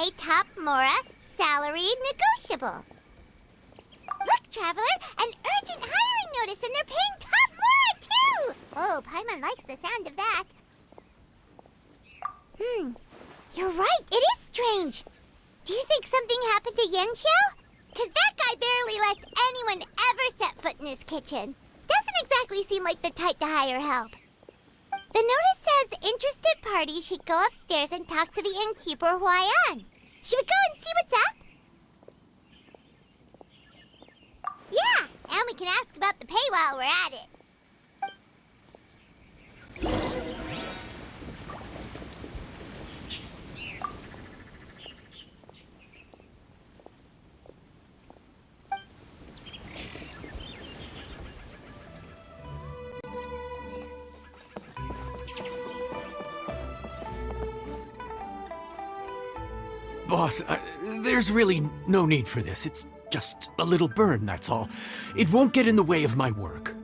pay top Mora, salary negotiable. Look, Traveler, an urgent hiring notice and they're paying top Mora too! Oh, Paimon likes the sound of that. You're right, it is strange. Do you think something happened to Yanxiao? Because that guy barely lets anyone ever set foot in his kitchen. Doesn't exactly seem like the type to hire help. The notice says interested parties should go upstairs and talk to the innkeeper Huayan. Should we go and see what's up? Yeah, and we can ask about the pay while we're at it. Boss, there's really no need for this. It's just a little burn, that's all. It won't get in the way of my work.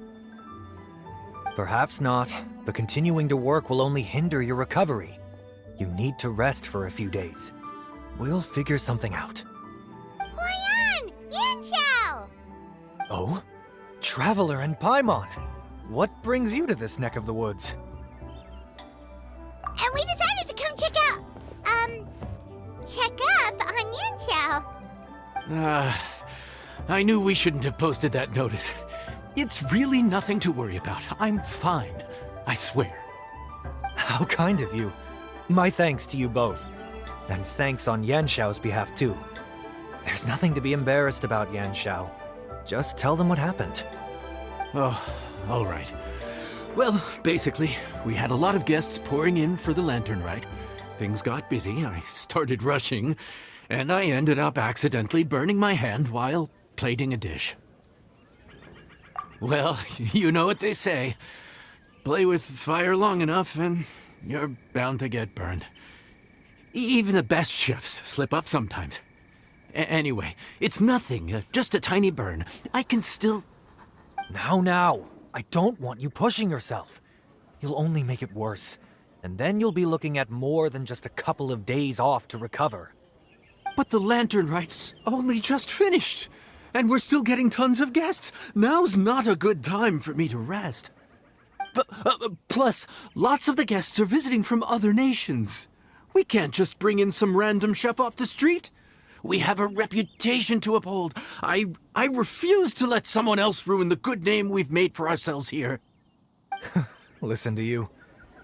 Perhaps not, but continuing to work will only hinder your recovery. You need to rest for a few days. We'll figure something out. Huayan! Yanxiao! Oh? Traveler and Paimon! What brings you to this neck of the woods? And we decided to come check up on Yanxiao. I knew we shouldn't have posted that notice. It's really nothing to worry about. I'm fine. I swear. How kind of you. My thanks to you both. And thanks on Yanxiao's behalf too. There's nothing to be embarrassed about, Yanxiao. Just tell them what happened. Oh, all right. Well, basically, we had a lot of guests pouring in for the lantern rite. Things got busy, I started rushing, and I ended up accidentally burning my hand while plating a dish. Well, you know what they say. Play with fire long enough and you're bound to get burned. Even the best chefs slip up sometimes. Anyway, it's nothing, just a tiny burn. I can still... Now, I don't want you pushing yourself. You'll only make it worse. And then you'll be looking at more than just a couple of days off to recover. But the lantern rite's only just finished. And we're still getting tons of guests. Now's not a good time for me to rest. Plus, lots of the guests are visiting from other nations. We can't just bring in some random chef off the street. We have a reputation to uphold. I refuse to let someone else ruin the good name we've made for ourselves here. Listen to you.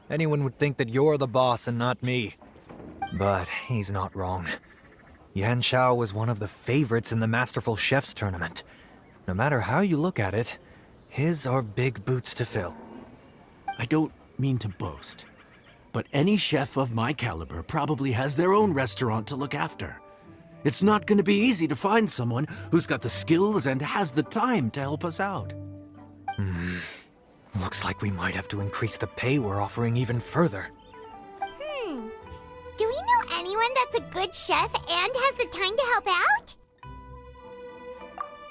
Anyone would think that you're the boss and not me. But he's not wrong. Yanxiao was one of the favorites in the Masterful Chefs tournament. No matter how you look at it, his are big boots to fill. I don't mean to boast, but any chef of my caliber probably has their own restaurant to look after. It's not going to be easy to find someone who's got the skills and has the time to help us out. Looks like we might have to increase the pay we're offering even further. Do we know anyone that's a good chef and has the time to help out?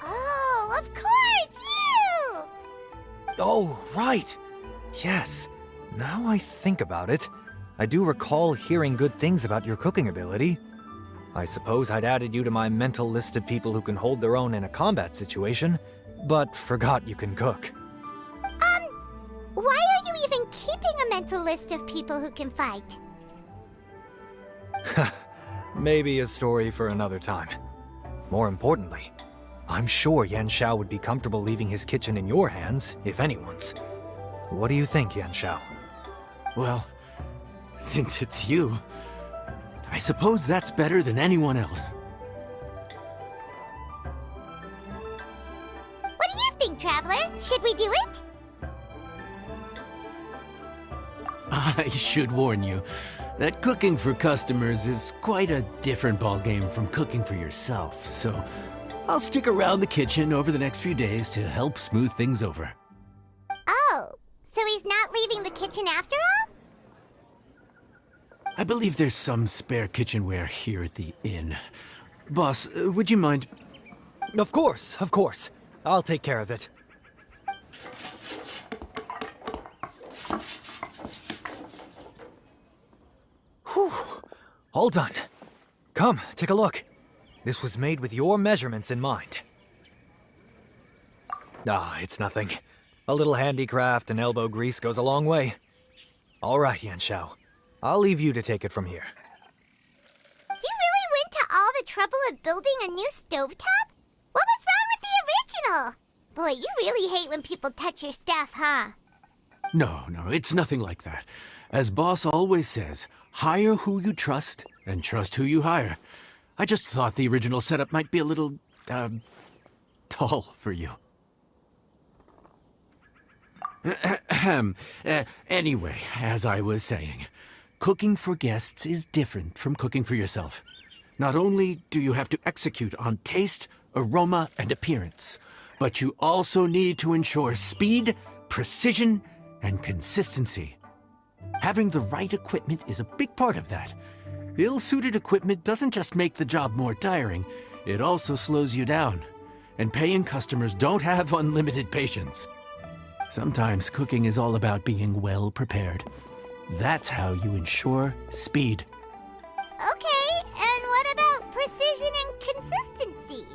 Oh, of course, you! Oh, right. Yes. Now I think about it, I do recall hearing good things about your cooking ability. I suppose I'd added you to my mental list of people who can hold their own in a combat situation, but forgot you can cook. Why are you even keeping a mental list of people who can fight? Maybe a story for another time. More importantly, I'm sure Yanxiao would be comfortable leaving his kitchen in your hands, if anyone's. What do you think, Yanxiao? Well, since it's you, I suppose that's better than anyone else. What do you think, Traveler? Should we do it? I should warn you that cooking for customers is quite a different ballgame from cooking for yourself, so I'll stick around the kitchen over the next few days to help smooth things over. Oh, so he's not leaving the kitchen after all? I believe there's some spare kitchenware here at the inn. Boss, would you mind? Of course. I'll take care of it. Whew. All done. Come, take a look. This was made with your measurements in mind. Ah, it's nothing. A little handicraft and elbow grease goes a long way. All right, Yanxiao. I'll leave you to take it from here. You really went to all the trouble of building a new stovetop? What was wrong with the original? Boy, you really hate when people touch your stuff, huh? No, it's nothing like that. As Boss always says, hire who you trust and trust who you hire. I just thought the original setup might be a little, tall for you. Anyway, as I was saying, cooking for guests is different from cooking for yourself. Not only do you have to execute on taste, aroma, and appearance, but you also need to ensure speed, precision, and consistency. Having the right equipment is a big part of that. Ill-suited equipment doesn't just make the job more tiring, it also slows you down. And paying customers don't have unlimited patience. Sometimes cooking is all about being well prepared. That's how you ensure speed. Okay, and what about precision and consistency?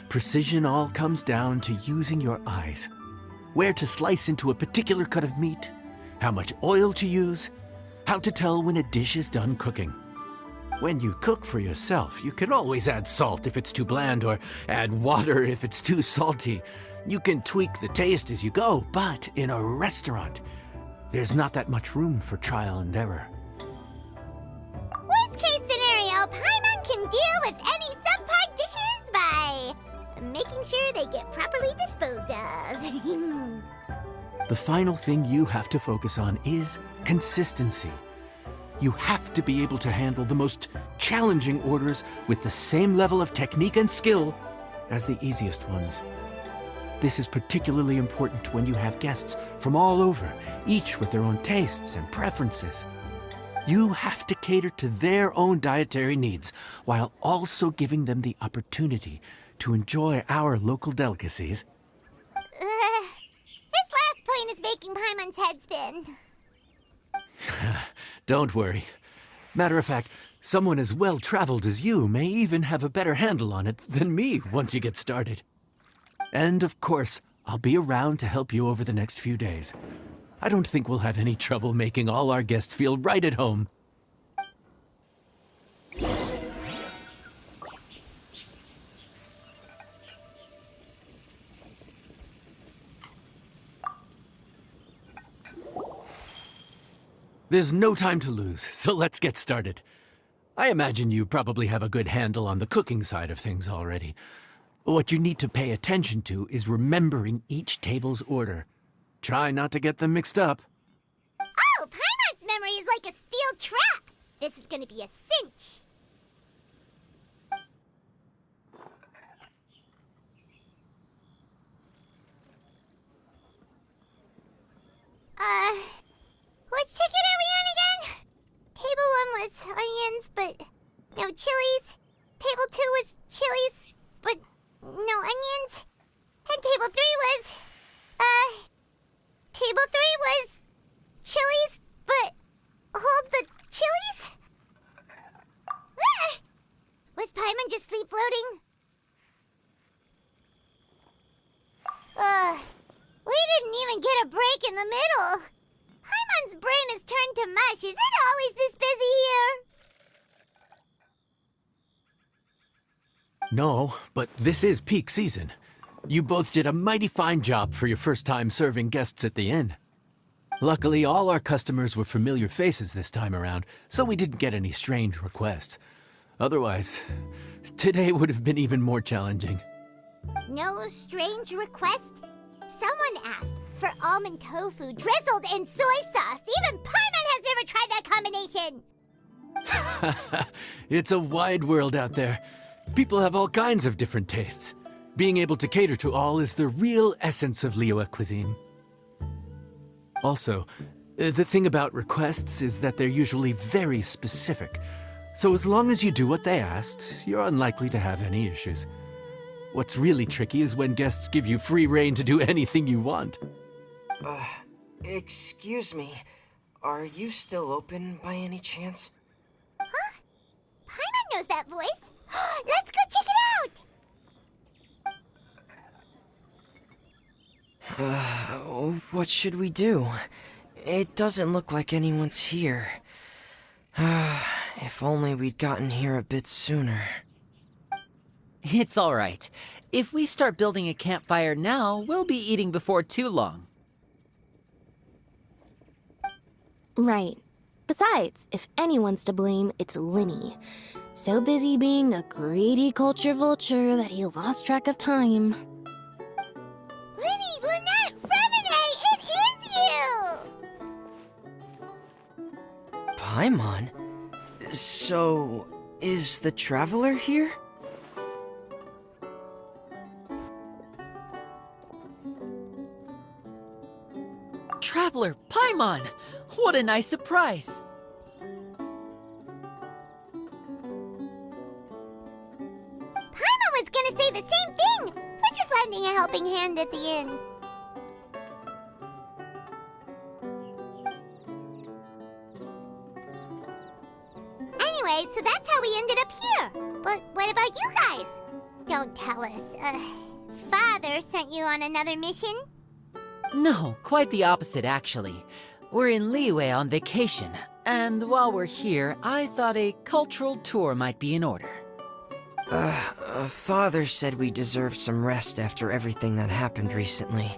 Precision all comes down to using your eyes. Where to slice into a particular cut of meat, how much oil to use, how to tell when a dish is done cooking. When you cook for yourself, you can always add salt if it's too bland or add water if it's too salty. You can tweak the taste as you go, but in a restaurant, there's not that much room for trial and error. Worst case scenario, Paimon can deal with any subpar dishes by making sure they get properly disposed of. The final thing you have to focus on is consistency. You have to be able to handle the most challenging orders with the same level of technique and skill as the easiest ones. This is particularly important when you have guests from all over, each with their own tastes and preferences. You have to cater to their own dietary needs while also giving them the opportunity to enjoy our local delicacies. This last point is making Paimon's head spin. Don't worry. Matter of fact, someone as well-traveled as you may even have a better handle on it than me once you get started. And of course, I'll be around to help you over the next few days. I don't think we'll have any trouble making all our guests feel right at home. There's no time to lose, so let's get started. I imagine you probably have a good handle on the cooking side of things already. What you need to pay attention to is remembering each table's order. Try not to get them mixed up. Oh, Paimon's memory is like a steel trap. This is gonna be a cinch. Which ticket are we on again? Table 1 was onions, but no chilies. Table 2 was chilies, but no onions. And table 3 was, table 3 was chilies, but hold the chilies? Ah! Was Paimon just sleep floating? We didn't even get a break in the middle. Paimon's brain has turned to mush. Is it always this busy here? No, but this is peak season. You both did a mighty fine job for your first time serving guests at the inn. Luckily, all our customers were familiar faces this time around, so we didn't get any strange requests. Otherwise, today would have been even more challenging. No strange request? Someone asked for almond tofu drizzled in soy sauce. Even Paimon has never tried that combination. It's a wide world out there. People have all kinds of different tastes. Being able to cater to all is the real essence of Liyue cuisine. Also, the thing about requests is that they're usually very specific. So as long as you do what they asked, you're unlikely to have any issues. What's really tricky is when guests give you free rein to do anything you want. Excuse me. Are you still open by any chance? knows that voice. Let's go check it out! What should we do? It doesn't look like anyone's here. If only we'd gotten here a bit sooner. It's all right. If we start building a campfire now, we'll be eating before too long. Right. Besides, if anyone's to blame, it's Linny. So busy being a greedy culture vulture that he lost track of time. Linny, Lynette, Fremine, it is you! Paimon? So, is the Traveler here? Traveler, Paimon! What a nice surprise! Paimon was gonna say the same thing! We're just lending a helping hand at the inn. Anyway, so that's how we ended up here. But what about you guys? Don't tell us. Father sent you on another mission? No, quite the opposite, actually. We're in Liyue on vacation, and while we're here, I thought a cultural tour might be in order. Father said we deserve some rest after everything that happened recently.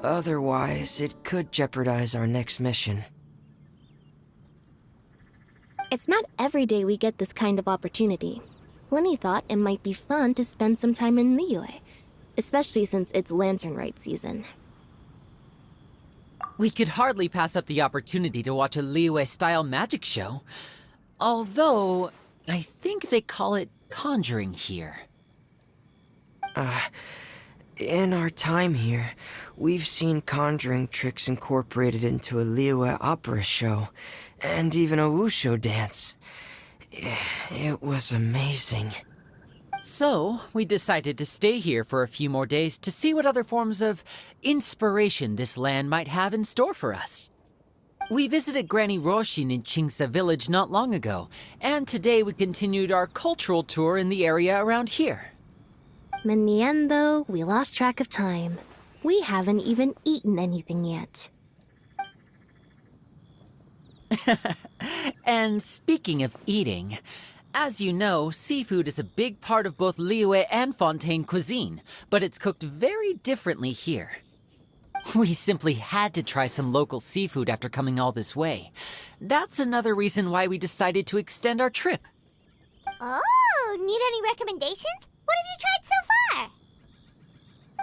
Otherwise, it could jeopardize our next mission. It's not every day we get this kind of opportunity. Linny thought it might be fun to spend some time in Liyue, especially since it's Lantern Rite season. We could hardly pass up the opportunity to watch a Liyue-style magic show. Although, I think they call it conjuring here. In our time here, we've seen conjuring tricks incorporated into a Liyue opera show, and even a wushu dance. It was amazing. So, we decided to stay here for a few more days to see what other forms of inspiration this land might have in store for us. We visited Granny Roshin in Chingsa village not long ago, and today we continued our cultural tour in the area around here. In the end, though, we lost track of time. We haven't even eaten anything yet. And speaking of eating, as you know, seafood is a big part of both Liyue and Fontaine cuisine, but it's cooked very differently here. We simply had to try some local seafood after coming all this way. That's another reason why we decided to extend our trip. Oh, need any recommendations? What have you tried so far?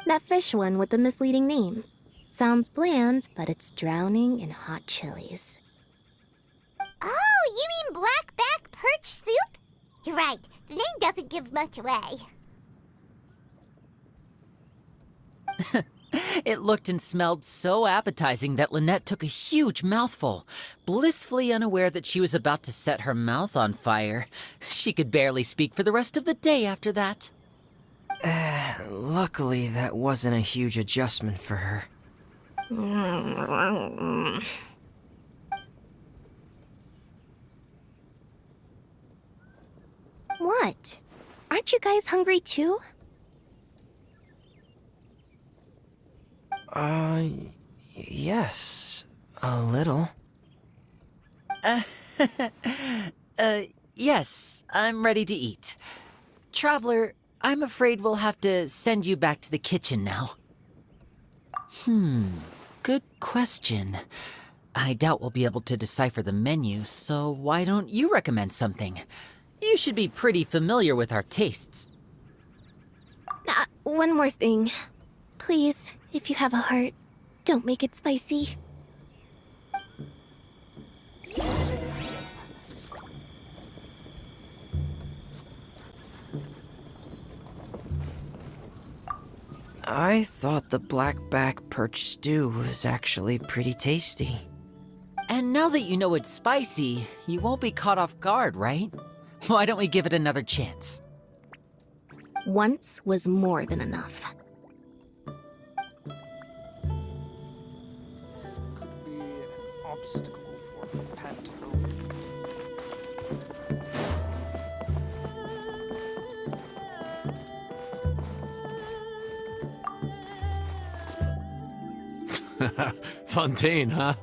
That fish one with the misleading name. Sounds bland, but it's drowning in hot chilies. Oh, you mean blackback perch soup? You're right, the name doesn't give much away. It looked and smelled so appetizing that Lynette took a huge mouthful, blissfully unaware that she was about to set her mouth on fire. She could barely speak for the rest of the day after that. Luckily, that wasn't a huge adjustment for her. What? Aren't you guys hungry too? Yes, a little. Yes, I'm ready to eat. Traveler, I'm afraid we'll have to send you back to the kitchen now. Good question. I doubt we'll be able to decipher the menu, so why don't you recommend something? You should be pretty familiar with our tastes. One more thing. Please, if you have a heart, don't make it spicy. I thought the blackback perch stew was actually pretty tasty. And now that you know it's spicy, you won't be caught off guard, right? Why don't we give it another chance? Once was more than enough. Fontaine, huh?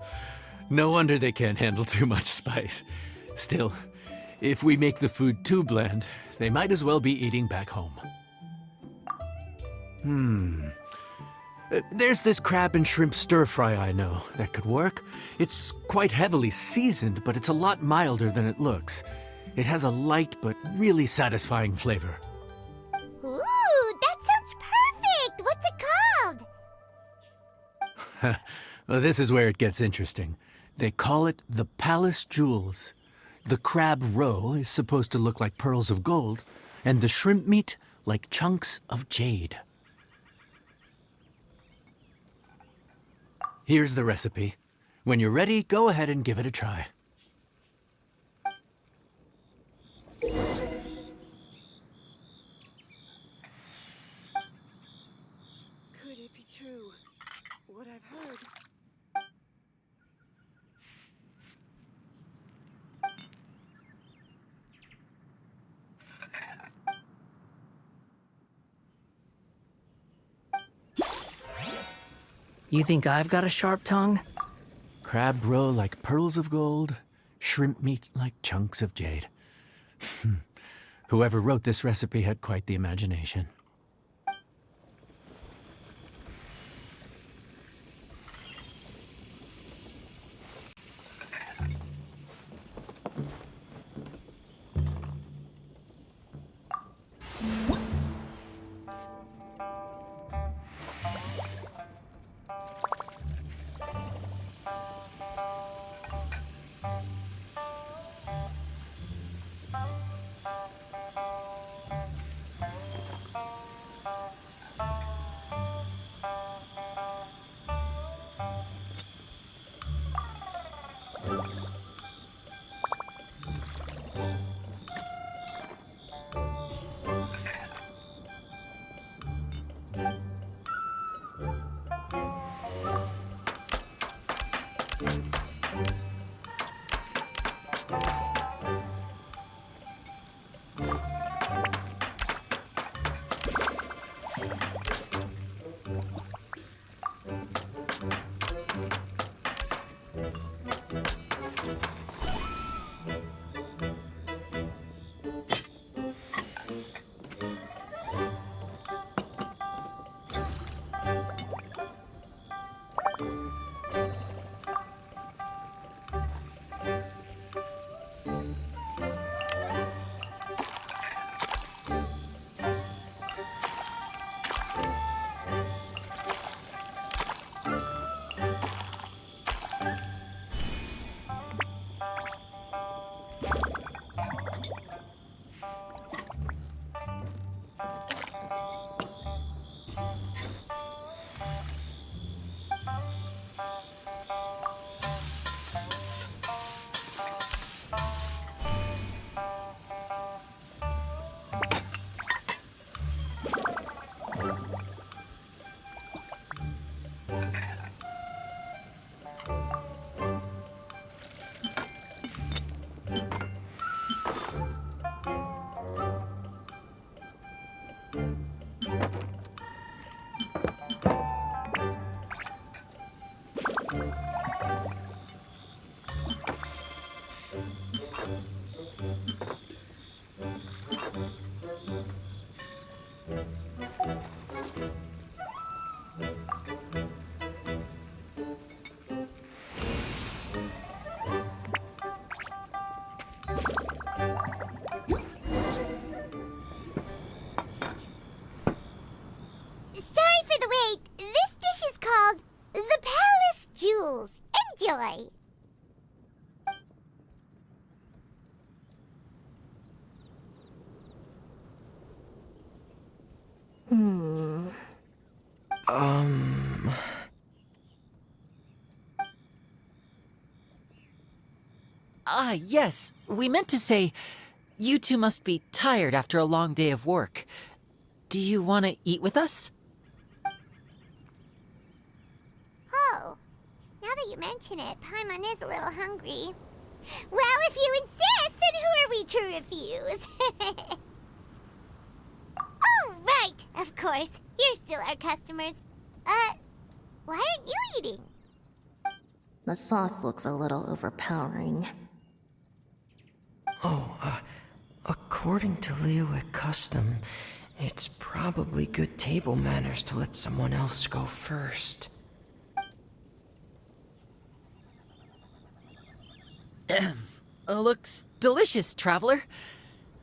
No wonder they can't handle too much spice. Still, if we make the food too bland, they might as well be eating back home. There's this crab and shrimp stir-fry I know that could work. It's quite heavily seasoned, but it's a lot milder than it looks. It has a light but really satisfying flavor. Ooh, that sounds perfect! What's it called? Well, this is where it gets interesting. They call it the Palace Jewels. The crab roe is supposed to look like pearls of gold, and the shrimp meat like chunks of jade. Here's the recipe. When you're ready, go ahead and give it a try. Could it be true? What I've heard. You think I've got a sharp tongue? Crab roe like pearls of gold, shrimp meat like chunks of jade. Whoever wrote this recipe had quite the imagination. Sorry for the wait. This dish is called the Palace Jewels. Enjoy. Ah, yes. We meant to say, you two must be tired after a long day of work. Do you want to eat with us? Oh, now that you mention it, Paimon is a little hungry. Well, if you insist, then who are we to refuse? Oh, right, of course. You're still our customers. Why aren't you eating? The sauce looks a little overpowering. According to Liyue custom, it's probably good table manners to let someone else go first. Looks delicious, traveler.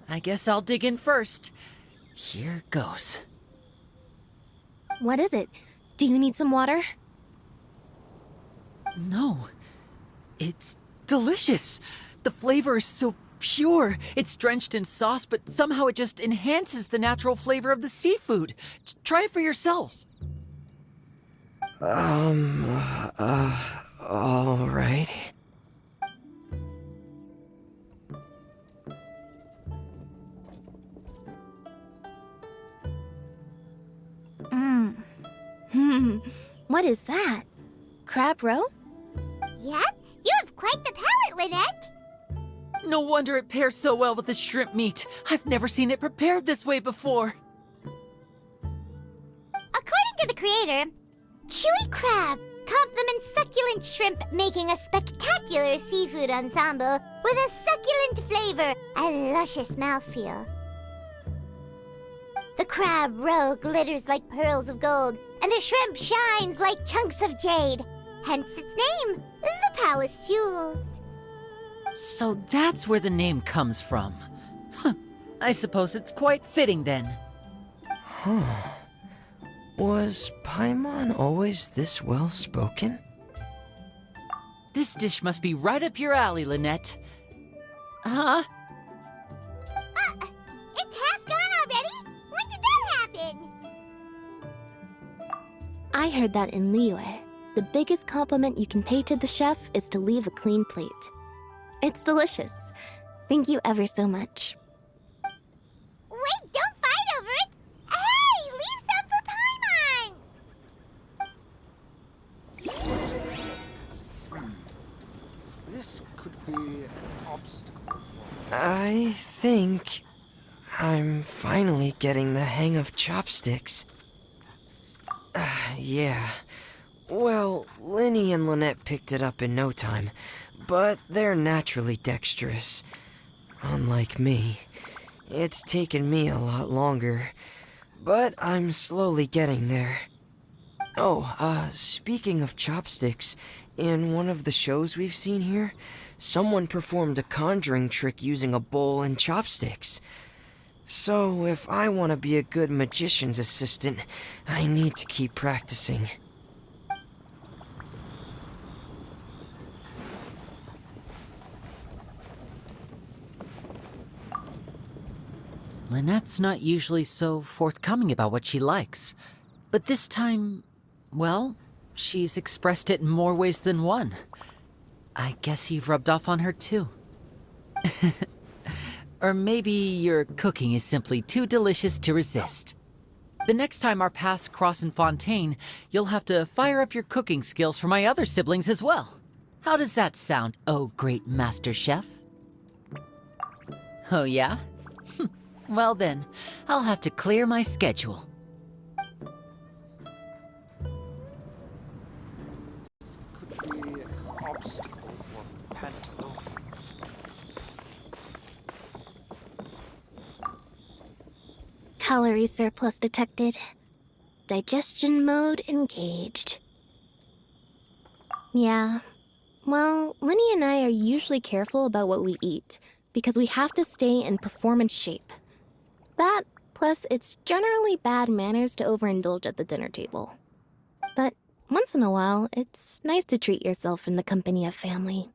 I guess I'll dig in first. Here goes. What is it? Do you need some water? No. It's delicious. The flavor is so pure. It's drenched in sauce, but somehow it just enhances the natural flavor of the seafood. Try it for yourselves. All right. What is that? Crab roe? Yep, you have quite the palate, Lynette. No wonder it pairs so well with the shrimp meat. I've never seen it prepared this way before. According to the creator, chewy crab complements succulent shrimp, making a spectacular seafood ensemble with a succulent flavor and luscious mouthfeel. The crab roe glitters like pearls of gold, and the shrimp shines like chunks of jade. Hence its name, the Palace Jewels. So that's where the name comes from. Huh. I suppose it's quite fitting then. Was Paimon always this well spoken? This dish must be right up your alley, Lynette. Huh? It's half gone already? When did that happen? I heard that in Liyue, the biggest compliment you can pay to the chef is to leave a clean plate. It's delicious. Thank you ever so much. Wait, don't fight over it! Hey, leave some for Paimon! This could be an obstacle. I think I'm finally getting the hang of chopsticks. Yeah. Well, Linny and Lynette picked it up in no time, but they're naturally dexterous. Unlike me, it's taken me a lot longer, but I'm slowly getting there. Oh, speaking of chopsticks, in one of the shows we've seen here, someone performed a conjuring trick using a bowl and chopsticks. So, if I want to be a good magician's assistant, I need to keep practicing. Lynette's not usually so forthcoming about what she likes. But this time, well, she's expressed it in more ways than one. I guess you've rubbed off on her too. Or maybe your cooking is simply too delicious to resist. The next time our paths cross in Fontaine, you'll have to fire up your cooking skills for my other siblings as well. How does that sound, oh great master chef? Oh yeah? Well then, I'll have to clear my schedule. Could be an obstacle for Pantalo. Calorie surplus detected. Digestion mode engaged. Yeah. Well, Linny and I are usually careful about what we eat, because we have to stay in performance shape. That, plus it's generally bad manners to overindulge at the dinner table. But once in a while, it's nice to treat yourself in the company of family.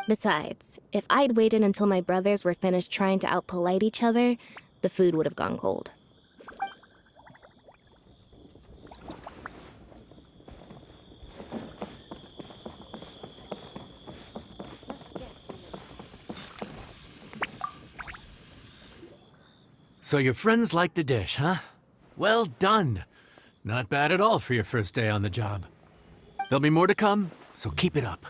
Besides, if I'd waited until my brothers were finished trying to outpolite each other, the food would have gone cold. So your friends like the dish, huh? Well done. Not bad at all for your first day on the job. There'll be more to come, so keep it up.